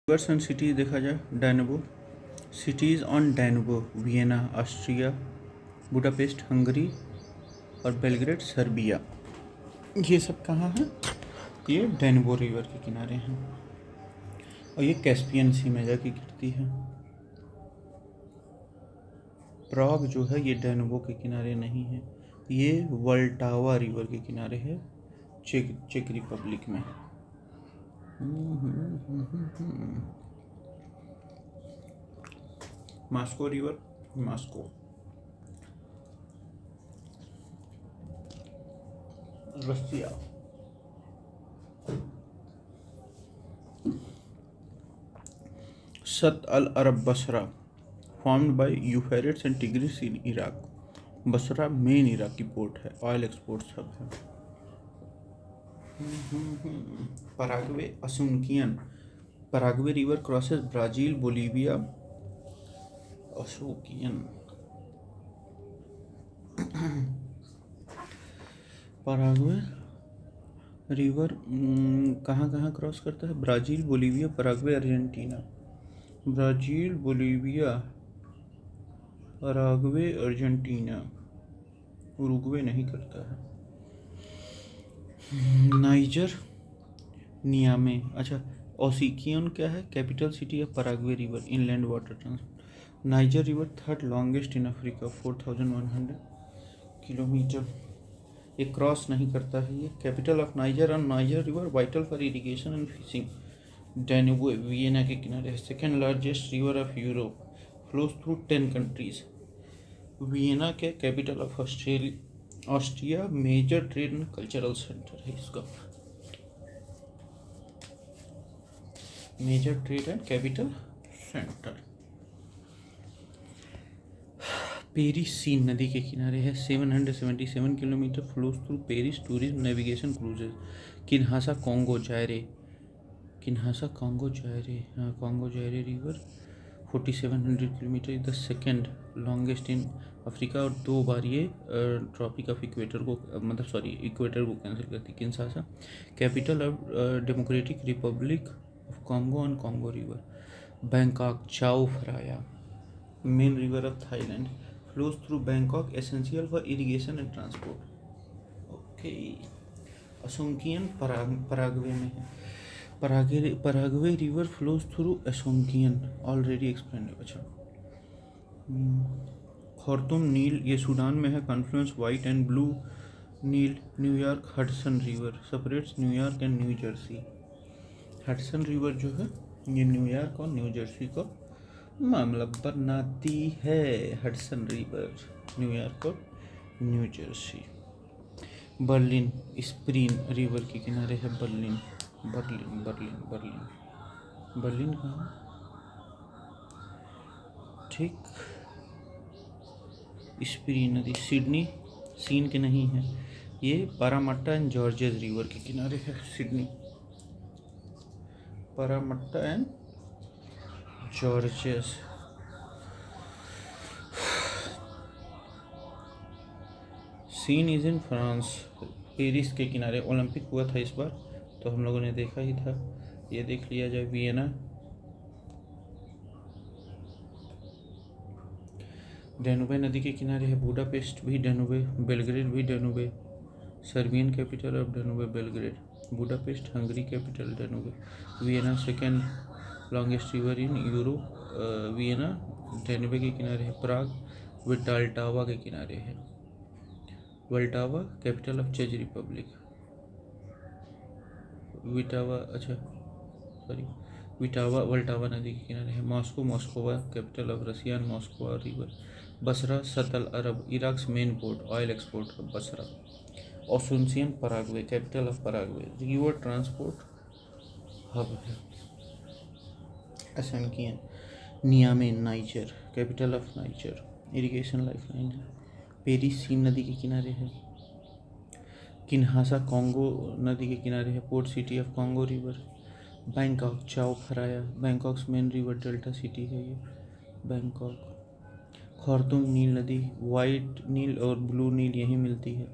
Reverse and cities देखा जाए, Danube cities on Danube, Vienna Austria, Budapest Hungary और Belgrade Serbia. ये सब कहाँ हैं? ये डैनुबो रिवर के किनारे हैं और ये कैस्पियन सी में जाके गिरती है। प्राग जो है ये डैनुबो के किनारे नहीं है, ये वल्टावा रिवर के किनारे है, चेक रिपब्लिक में। Moscow river, Moscow, Russia. Shatt al Arab Basra, formed by Euphrates and Tigris in Iraq. Basra main Iraqi port है, ऑयल एक्सपोर्ट सब है। Paraguay Asuncion, Paraguay river crosses Brazil, Bolivia, Asuncion. Paraguay river कहाँ कहाँ cross करता है? Brazil, Bolivia, Paraguay, Argentina. Brazil, Bolivia, Paraguay, Argentina, Uruguay नहीं करता है। Niger, Niamey. अच्छा, ओसिकियन क्या है? Capital city of Paraguay river, inland water transport. Niger river third longest in Africa, 4100 kilometre. ये क्रॉस नहीं करता है। ये कैपिटल ऑफ नाइजर और Niger river vital for irrigation and fishing. Danube Vienna के किनारे है। Second largest river of Europe, flows through 10 countries. Vienna के capital of Austria, major trade and cultural centre है इसका, major trade and capital centre. Paris Seine नदी के किनारे है, 777 kilometre, flows through Paris, tourism, navigation, cruises. Kinshasa Congo Zaire, Kinshasa Congo Zaire, हाँ Congo Zaire river 4700 kilometre, the second longest in Africa. और 2 बार ये ट्रॉपिक ऑफ इक्वेटर को equator को कैंसिल करती। Kinshasa capital of Democratic Republic of Congo and Congo river. Bangkok, Chao Phraya, main river of Thailand, flows through Bangkok, essential for irrigation and transport. Okay. Asuncion Paraguay में है। Paraguay river flows through Asuncion, already explain. अच्छा, Khartoum नील, ये Sudan में है, confluence white and blue Nile. New York Hudson river separates New York and New Jersey. Hudson river जो है ये New York और न्यू जर्सी को मामला बनाती है। हडसन रिवर न्यूयॉर्क और न्यू जर्सी। बर्लिन स्प्रीन रिवर के किनारे है। Berlin Berlin Berlin Berlin Berlin कहाँ? ठीक, स्प्रीन नदी सिडनी सीन के नहीं है। ये पारामट्टा एंड जॉर्जेस रिवर के किनारे है। Sydney, Parramatta and Georges. Seine is in France, Paris के किनारे। ओलंपिक हुआ था इस बार, तो हम लोगों ने देखा ही था। ये देख लिया जाए। वियना, डैनुबे नदी के किनारे है। बुडापेस्ट भी डैनुबे, बेलग्रेड भी Danube. Serbian capital of Danube, Belgrade. Budapest Hungary capital, Danube. Vienna second longest river in Europe, Vienna Danube के किनारे है। प्राग विटाल्टावा के किनारे है। वल्टावा कैपिटल ऑफ चेक रिपब्लिक। विटावा वल्टावा नदी के किनारे है। Moscow, Moskva capital of Russia and Moscow river. Basra Shatt al Arab, Iraq main port, oil export है Basra. Asuncion Paraguay, capital of Paraguay, river transport hub है। Asuncion नियामे, niger, capital of niger, irrigation lifeline है। Paris Seine नदी के किनारे है। किन्हासा Congo नदी के किनारे है, port city of Congo river. Bangkok, Chao Phraya, Bangkok's main river delta city है ये, बैंकॉक। खार्तूम नील नदी, वाइट नील और ब्लू नील यहीं मिलती है।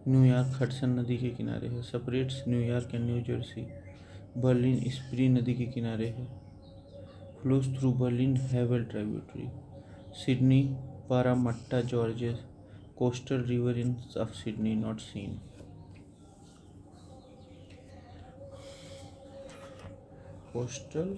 न्यूयॉर्क हडसन नदी के किनारे है, separates New York and New Jersey. Berlin Spree नदी के किनारे है। flows through Berlin Havel tributary. Sydney Parramatta Gorges, coastal river in of Sydney, not seen. Coastal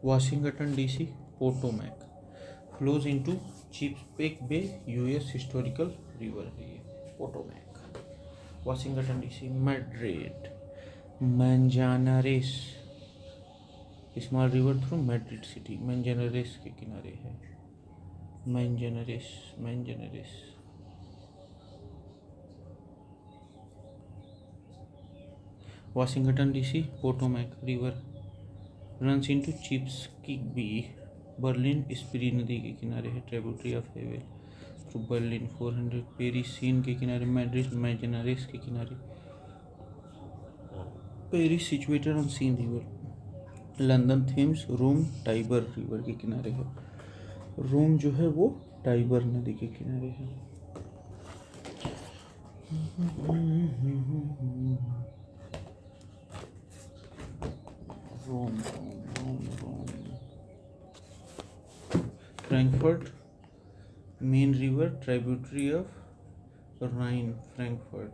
Washington DC Potomac flows into Chesapeake Bay, US historical river है ये Potomac. Washington DC Madrid Manzanares small river through Madrid city Manzanares के किनारे है Manzanares Washington DC Potomac river runs into Chesapeake Bay. Berlin Spree नदी के किनारे है tributary of Havel through Berlin 400. Paris Seine के किनारे मैड्रिड मैंजनरेस के किनारे Paris situated on Seine river. London Thames Rome Tiber river के किनारे है. रोम जो है वो टाइबर नदी के किनारे है. Rome Frankfurt Main river tributary of Rhine Frankfurt.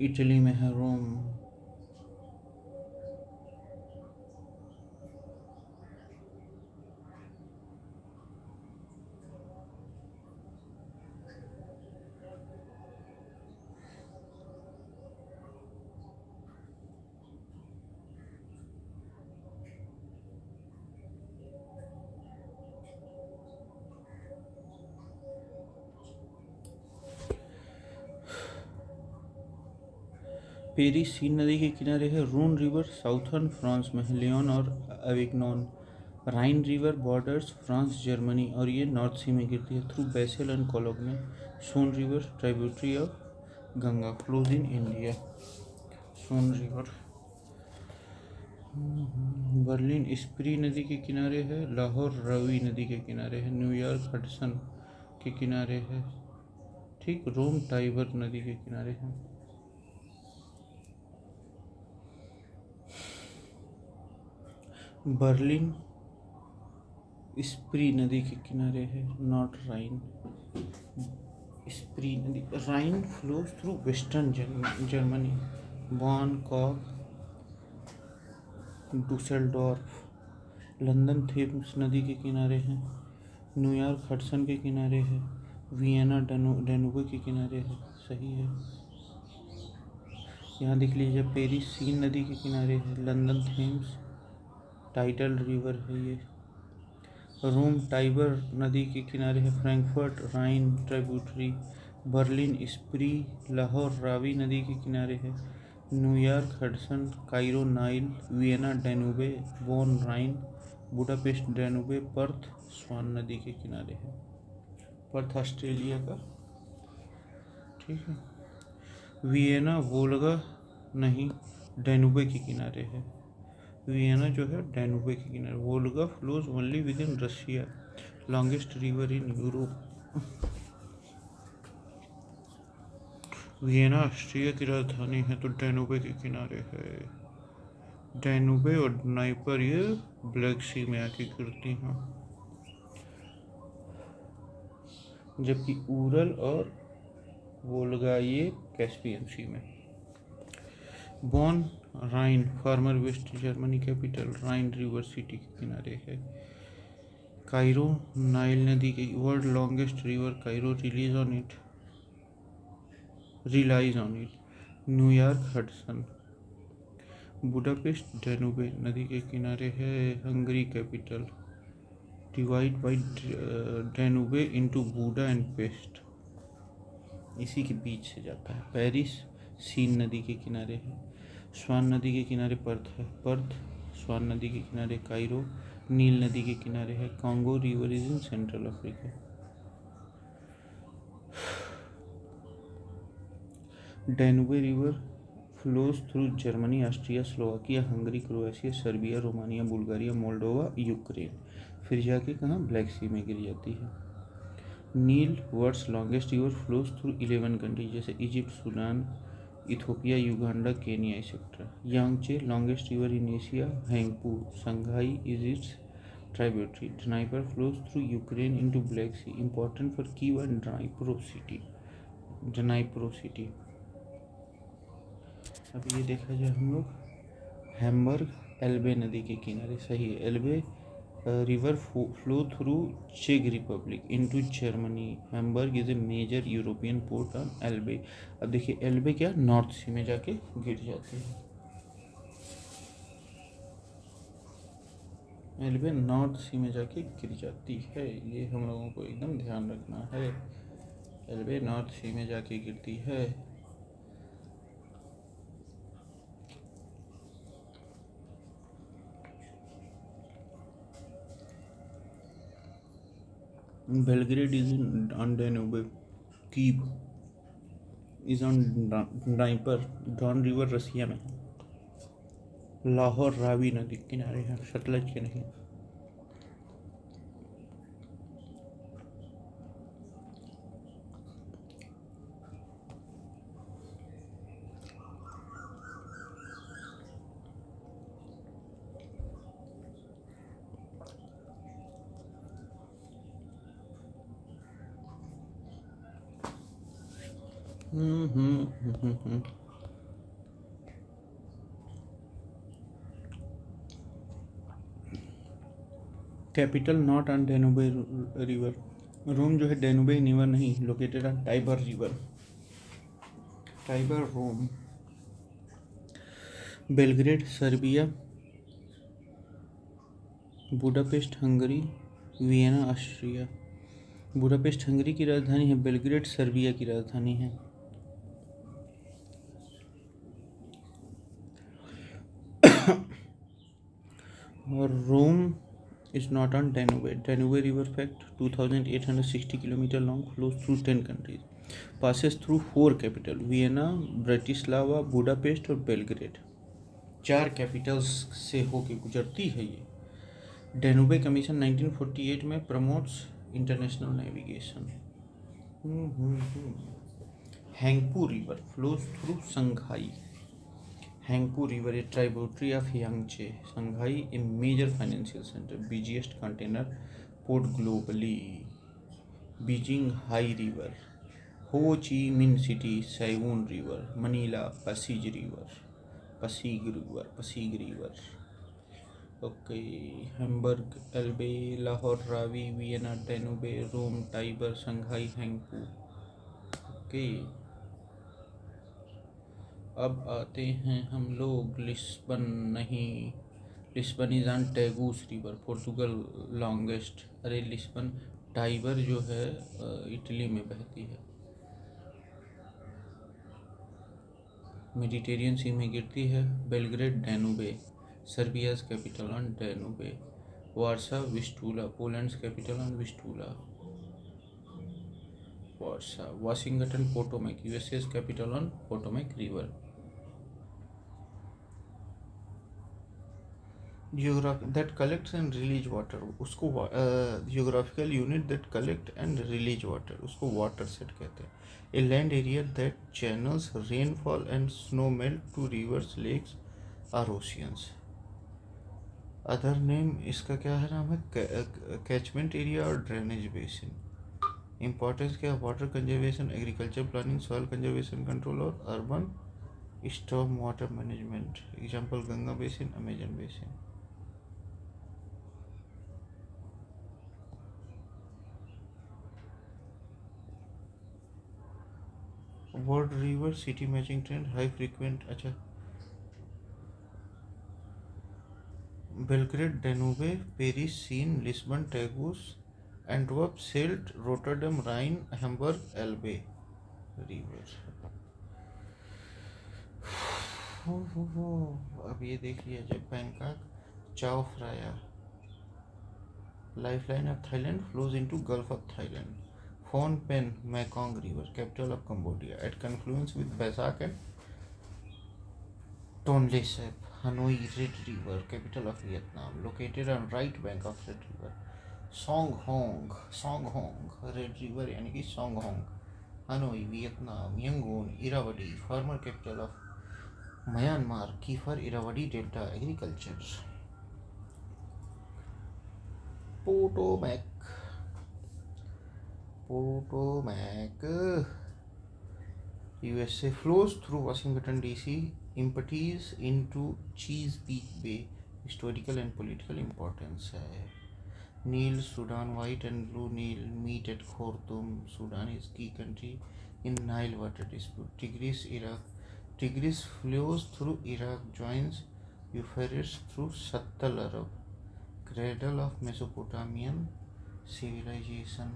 Italy में है रोम. पेरिस सीन नदी के किनारे है. रून रिवर साउथर्न फ्रांस में है, लियोन और Avignon. Rhine river borders France Germany और ये नॉर्थ सी में गिरती है through Basel and Cologne. Son river tributary of Ganga flows in India. Son river. Berlin Spree नदी के किनारे है. लाहौर रावी नदी के किनारे है. न्यूयॉर्क हडसन के किनारे है. ठीक. रोम टाइबर नदी के किनारे है. बर्लिन स्प्री नदी के किनारे है. Not Rhine. स्प्री नदी. Rhine flows through western Germany. Bonn कॉक डुसेल्डोर्फ. लंदन थेम्स नदी के किनारे हैं. न्यूयॉर्क हडसन के किनारे है. वियना डेन्यूबे के किनारे है. सही है. यहाँ देख लीजिए पेरिस सीन नदी के किनारे है. लंदन थेम्स टाइडल रिवर है ये. रोम टाइबर नदी के किनारे है. Frankfurt Rhine tributary. Berlin Spree Lahore Ravi नदी के किनारे है. New York Hudson. Cairo Nile. Vienna Danube. Bonn Rhine. Budapest Danube. Perth Swan नदी के किनारे है. पर्थ ऑस्ट्रेलिया का. ठीक है. वियना वोल्गा नहीं डेन्यूबे के किनारे है. वियना जो है डेन्यूबे के किनारे. Volga flows only with in Russia. Longest river in Europe. Vienna Austria की राजधानी है तो डेन्यूबे के किनारे है. डेन्यूबे और नाइपर ये ब्लैक सी में आके गिरती हैं, जबकि उरल और वोल्गा ये कैस्पियन सी में. Bonn Rhine former West Germany capital. Rhine river city के किनारे है. कायरो नाइल नदी की world longest river. Cairo relies on it. New York Hudson. Budapest Danube नदी के किनारे है. Hungary capital. Divide by Danube into Buda and Pest, इसी के बीच से जाता है। पेरिस सीन नदी के किनारे है। स्वान नदी के किनारे पर्थ है। पर्थ स्वान नदी के किनारे कायरो। नील नदी के किनारे है। Congo river is in central Africa. Danube river flows through Germany, Austria, Slovakia, Hungary, Croatia, Serbia, Romania, Bulgaria, Moldova, Ukraine. फिर जाके कहाँ ब्लैक सी में गिर जाती है। Nile world's longest river flows through 11 country, जैसे Egypt, Sudan, Ethiopia, Uganda, Kenya etcetera. Yangtze longest river in Asia, Huangpu, Shanghai is its tributary. Dnieper flows through Ukraine into Black Sea, important for Kyiv and ड्नाइप्रो city. ड्नाइप्रो city. अब ये देखा जाए हम लोग, Hamburg एल्बे नदी के किनारे, सही है। एल्बे रिवर फ्लो थ्रू चेक Republic into Germany. Hamburg is a major European port on Elbe. अब देखिए एल्बे क्या नॉर्थ सी में जाके गिर जाती है। एल्बे नॉर्थ सी में जाके गिर जाती है, ये हम लोगों को एकदम ध्यान रखना है। एल्बे नॉर्थ सी में जाके गिरती है। Belgrade is on Danube. Kyiv is on Dnieper. Don river Russia में है। लाहौर रावी नदी किनारे है, सतलज के नहीं। Capital not on Danube river. Rome जो है डेनुबे रिवर नहीं, located on Tiber river. Tiber Rome. Belgrade Serbia. Budapest Hungary. Vienna Austria. Budapest Hungary की राजधानी है। बेलग्रेड सर्बिया की राजधानी है। और Rome is not on Danube. Danube river fact 2860 km long, flows through 10 countries, passes through 4 capital Vienna, Bratislava, Budapest और Belgrade. 4 capitals से होके गुजरती है ये। डेनुबे कमीशन 1948 में promotes international navigation. Huangpu river flows through Shanghai. Huangpu river, a tributary of Yangtze. Shanghai, a major financial center, busiest container port globally. Beijing Hai River. Ho Chi Minh City, Saigon River. Manila, Pasig River. Pasig River. Okay. Hamburg, Elbe, Lahore, Ravi, Vienna, Danube, Rome, Tiber, Shanghai, Hangzhou. Okay. अब आते हैं हम लोग Lisbon, नहीं, Lisbon is on Tagus river, Portugal longest. अरे Lisbon Tiber जो है Italy में बहती है, मेडिटेरियन सी में गिरती है। Belgrade Danube, Serbia's capital on Danube. Warsaw Vistula, Poland's capital on Vistula, Warsaw. Washington Potomac, US's capital on Potomac river. that collects and release water, उसको geographical unit that collect and release water, उसको water set कहते हैं। a land area that channels rainfall and snow melt to rivers, lakes or oceans। Other name इसका क्या है, नाम है catchment area और ड्रेनेज बेसिन। इंपॉर्टेंस क्या, water conservation, agriculture planning, soil conservation control और urban storm water management. Example Ganga basin, Amazon basin. World river city matching trend, high frequent. अच्छा, Belgrade, Danube, Paris, Seine, Lisbon, Tagus, Antwerp, Scheldt, Rotterdam, Rhine, Hamburg, Elbe river. अब ये देख लिया जाए। Bangkok, Chao Phraya, lifeline of Thailand flows into gulf of Thailand. Phnom Penh, Mekong river, capital of Cambodia, at confluence with Bassac and Tonle Sap. Hanoi, Red River, capital of Vietnam, located on right bank of Red River. Song Hong, Red River यानी कि Song Hong. Hanoi, Vietnam. Yangon, Irrawaddy, former capital of Myanmar. Kiefer, Irrawaddy Delta, agriculture. Potomac, USA, flows through Washington DC, empties into Chesapeake Bay. Historical and political importance है. Nile, Sudan, white and blue Nile meet at Khartoum. Sudan is key country in Nile water dispute. Tigris, Iraq. Tigris flows through Iraq, joins Euphrates through Shatt al-Arab, cradle of Mesopotamian civilization.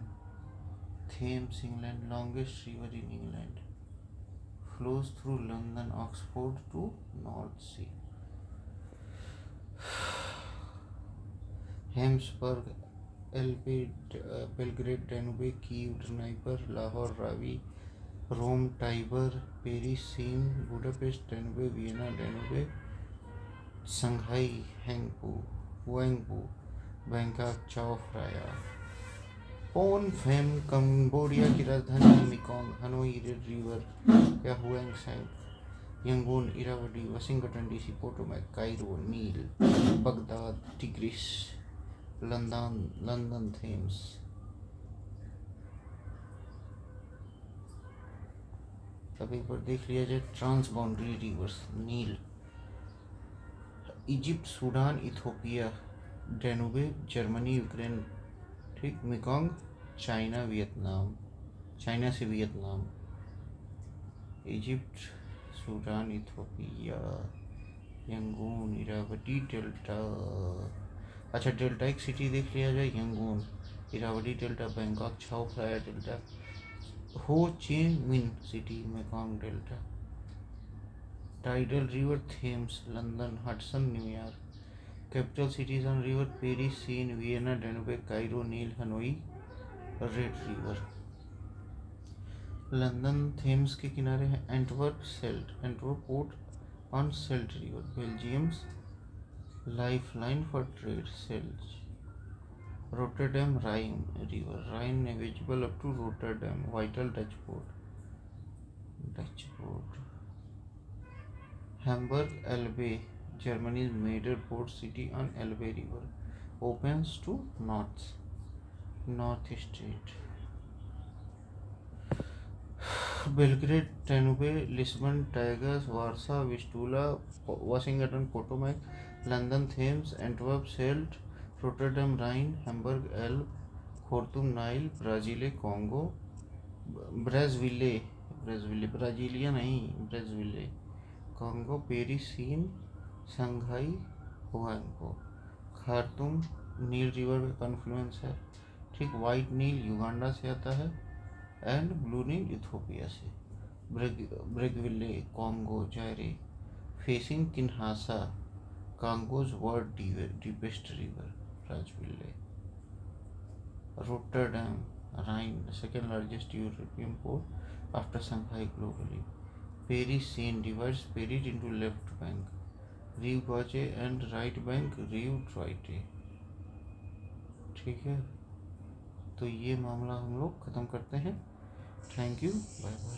Thames, England, longest river in England, flows through London, Oxford to North Sea. Habsburg, Belgrade, Danube, Kiev, Dnieper, Lahore, Ravi, Rome, Tiber, Paris, Seine, Budapest, Danube, Vienna, Danube, Shanghai, Huangpu, Bangkok, Chao Phraya. Phnom Penh, Cambodia की राजधानी Mekong, Hanoi, Red River या हुएंग सैंग, Yangon, Irrawaddy, Washington DC, Potomac, Cairo, Nile, Baghdad, Tigris, London Thames. अब एक बार देख लिया जाए transboundary rivers. Nile, Egypt, Sudan, Ethiopia, Danube, Germany, Ukraine, ठीक। मेकोंग, चाइना, वियतनाम, चाइना से Vietnam, Egypt, Sudan, Ethiopia, Yangon, Irrawaddy delta. अच्छा, delta एक सिटी देख लिया जाए, Yangon, Irrawaddy delta, Bangkok, Chao Phraya delta, हो Chi Minh City, Mekong delta. Tidal river, Thames, London, Hudson, New York. Capital cities on river, Paris, Seine, Vienna, Danube, Cairo, Nile, Hanoi, Red River. London Thames के किनारे है। Antwerp, Scheldt, Antwerp port on Scheldt river. Belgium's lifeline for trade, Scheldt. Rotterdam, Rhine river, Rhine navigable up to Rotterdam, vital Dutch port. Hamburg, Elbe, Germany's major port city on Elbe River, opens to North Strait. Belgrade, Danube, Lisbon, Tagus, Warsaw, Vistula, Washington, Potomac, London Thames, Antwerp, Scheldt, Rotterdam, Rhine, Hamburg, Elbe, Khartoum, Nile, Brasilia, Congo, Brasilia नहीं, Brazzaville, Congo, Paris, Seine, Shanghai, Huangpu. Khartoum, Nile river का confluence है, ठीक। White नील Uganda से आता है and blue Nile Ethiopia से। Brazzaville, Congo, Zaire, facing Kinshasa, Congo's world deepest river, Brazzaville. Rotterdam, Rhine, second largest European port after Shanghai globally. Paris, Seine divides Paris into left bank, Rive Gauche, and right bank, Rive Droite। ठीक है, तो ये मामला हम लोग ख़त्म करते हैं। Thank you, bye bye.